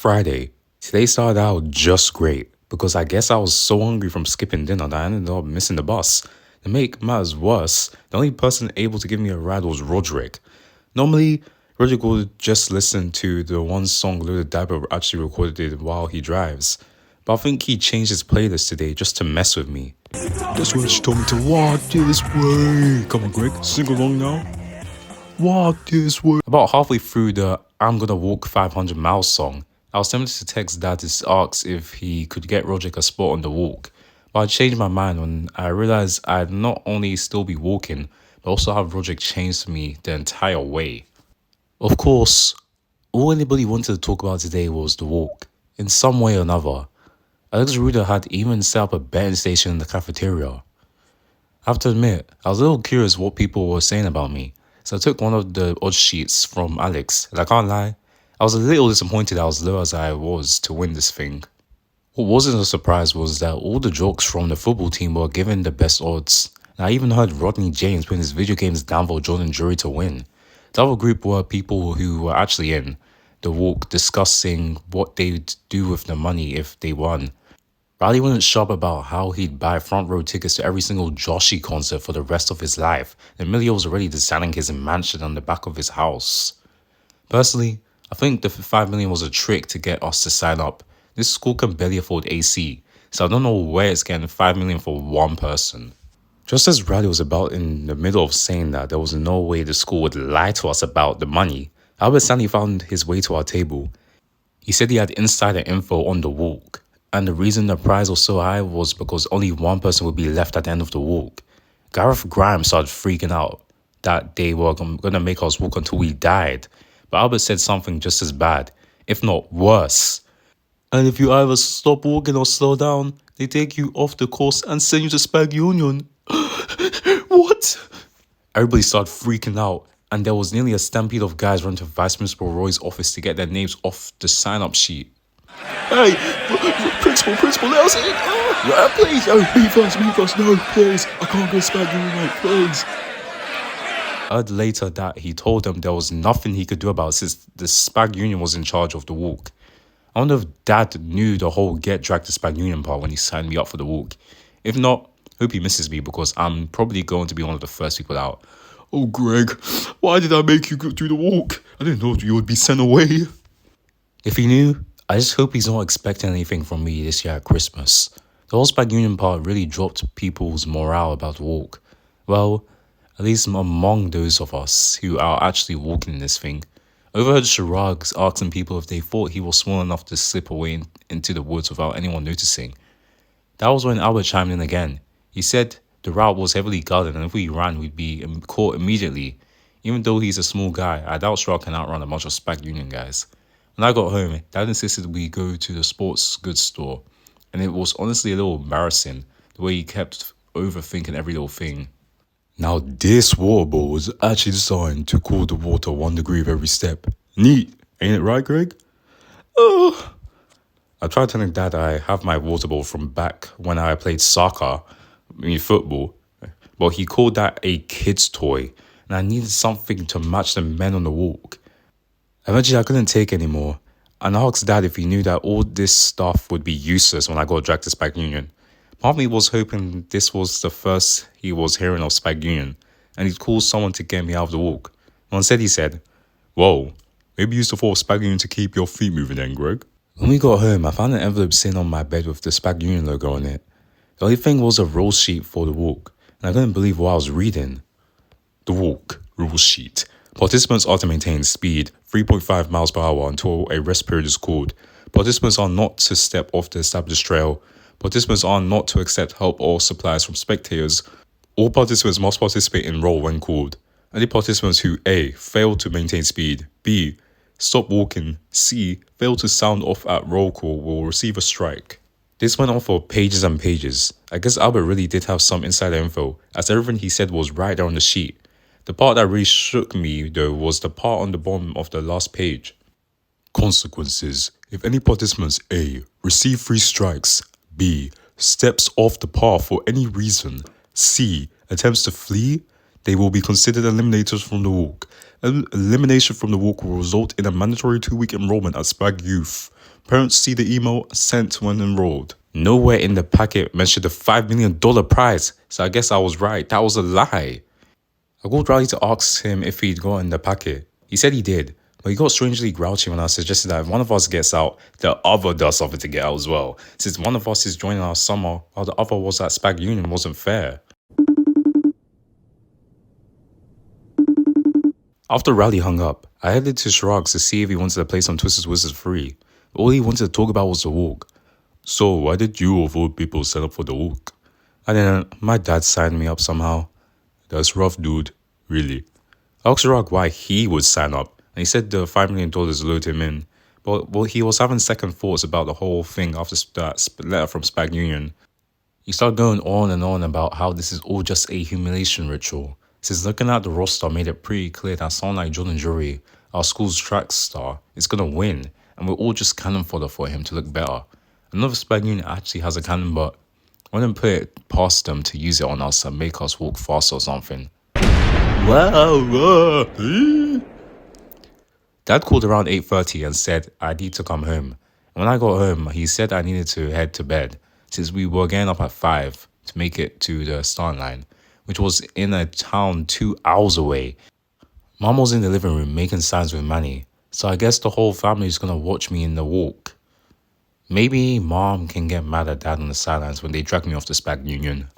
Friday. Today started out just great because I guess I was so hungry from skipping dinner that I ended up missing the bus. To make matters worse, the only person able to give me a ride was Roderick. Normally, Roderick would just listen to the one song Little Dapper actually recorded it while he drives. But I think he changed his playlist today just to mess with me. That's what she told me to walk this way. Come on, Greg, sing along now. Walk this way. About halfway through the I'm Gonna Walk 500 Miles song, I was tempted to text Dad to ask if he could get Roderick a spot on the walk. But I changed my mind when I realized I'd not only still be walking, but also have Roderick change for me the entire way. Of course, all anybody wanted to talk about today was the walk, in some way or another. Alex Ruda had even set up a betting station in the cafeteria. I have to admit, I was a little curious what people were saying about me, so I took one of the odds sheets from Alex, and I can't lie, I was a little disappointed I was low as I was to win this thing. What wasn't a surprise was that all the jokes from the football team were given the best odds, and I even heard Rodney James putting his video games down for Jordan Jury to win. The other group were people who were actually in the walk discussing what they'd do with the money if they won. Riley wasn't sharp about how he'd buy front row tickets to every single Joshi concert for the rest of his life, and Emilio was already designing his mansion on the back of his house. Personally, I think the 5 million was a trick to get us to sign up. This school can barely afford AC, so I don't know where it's getting 5 million for one person. Just as Riley was about in the middle of saying that there was no way the school would lie to us about the money, Albert Stanley found his way to our table. He said he had insider info on the walk, and the reason the prize was so high was because only one person would be left at the end of the walk. Gareth Grimes started freaking out that they were going to make us walk until we died, but Albert said something just as bad, if not worse. And if you either stop walking or slow down, they take you off the course and send you to Spag Union. What? Everybody started freaking out, and there was nearly a stampede of guys running to Vice Principal Roy's office to get their names off the sign-up sheet. Hey, principal, let us in. Yeah, please. Oh, me first. No, please. I can't go Spag Union, please. I heard later that he told them there was nothing he could do about it since the Spag Union was in charge of the walk. I wonder if Dad knew the whole get dragged to Spag Union part when he signed me up for the walk. If not, hope he misses me because I'm probably going to be one of the first people out. Oh, Greg, why did I make you go do the walk? I didn't know you would be sent away. If he knew, I just hope he's not expecting anything from me this year at Christmas. The whole Spag Union part really dropped people's morale about the walk. Well, at least among those of us who are actually walking this thing. Overheard Chirag asking people if they thought he was small enough to slip away into the woods without anyone noticing. That was when Albert chimed in again. He said the route was heavily guarded and if we ran we'd be caught immediately. Even though he's a small guy, I doubt Chirag can outrun a bunch of Spag Union guys. When I got home, Dad insisted we go to the sports goods store, and it was honestly a little embarrassing the way he kept overthinking every little thing. Now this water bottle was actually designed to cool the water 1 degree of every step. Neat, ain't it right, Greg? Oh. I tried telling Dad I have my water bottle from back when I played football, but he called that a kid's toy, and I needed something to match the men on the walk. Eventually, I couldn't take anymore, and I asked Dad if he knew that all this stuff would be useless when I got dragged to Spag Union. Part of me was hoping this was the first he was hearing of Spag Union, and he'd call someone to get me out of the walk. But instead he said, "Whoa, maybe use the thought of Spag Union to keep your feet moving then, Greg." When we got home, I found an envelope sitting on my bed with the Spag Union logo on it. The only thing was a rule sheet for the walk, and I couldn't believe what I was reading. The walk rule sheet. Participants are to maintain speed 3.5 miles per hour until a rest period is called. Participants are not to step off the established trail. Participants are not to accept help or supplies from spectators. All participants must participate in roll when called. Any participants who A. fail to maintain speed, B. stop walking, C. fail to sound off at roll call will receive a strike. This went on for pages and pages. I guess Albert really did have some insider info, as everything he said was right there on the sheet. The part that really shook me, though, was the part on the bottom of the last page. Consequences. If any participants A. receive 3 strikes, B. steps off the path for any reason, C. attempts to flee, they will be considered eliminated from the walk. Elimination from the walk will result in a mandatory 2-week enrollment at Spag Youth. Parents see the email sent when enrolled. Nowhere in the packet mentioned the $5 million prize, so I guess I was right. That was a lie. I called Riley to ask him if he'd gotten the packet. He said he did, but he got strangely grouchy when I suggested that if one of us gets out, the other does something to get out as well, since one of us is joining our summer while the other was at Spag Union wasn't fair. After Riley hung up, I headed to Shrugs to see if he wanted to play some Twisted Wizards free. All he wanted to talk about was the walk. So why did you of all people sign up for the walk? I didn't. My dad signed me up somehow. That's rough, dude. Really. I asked Shrug why he would sign up, and he said the $5 million lured him in. But he was having second thoughts about the whole thing after that letter from Spag Union. He started going on and on about how this is all just a humiliation ritual. Since looking at the roster made it pretty clear that someone like Jordan Jury, our school's track star, is gonna win, and we're all just cannon fodder for him to look better. Another Spag Union actually has a cannon, but I wouldn't put it past them to use it on us and make us walk faster or something. Wow. Dad called around 8:30 and said I need to come home. And when I got home, he said I needed to head to bed, since we were getting up at 5 to make it to the starting line, which was in a town 2 hours away. Mom was in the living room making signs with Manny, so I guess the whole family is gonna watch me in the walk. Maybe Mom can get mad at Dad on the sidelines when they drag me off the Spag Union.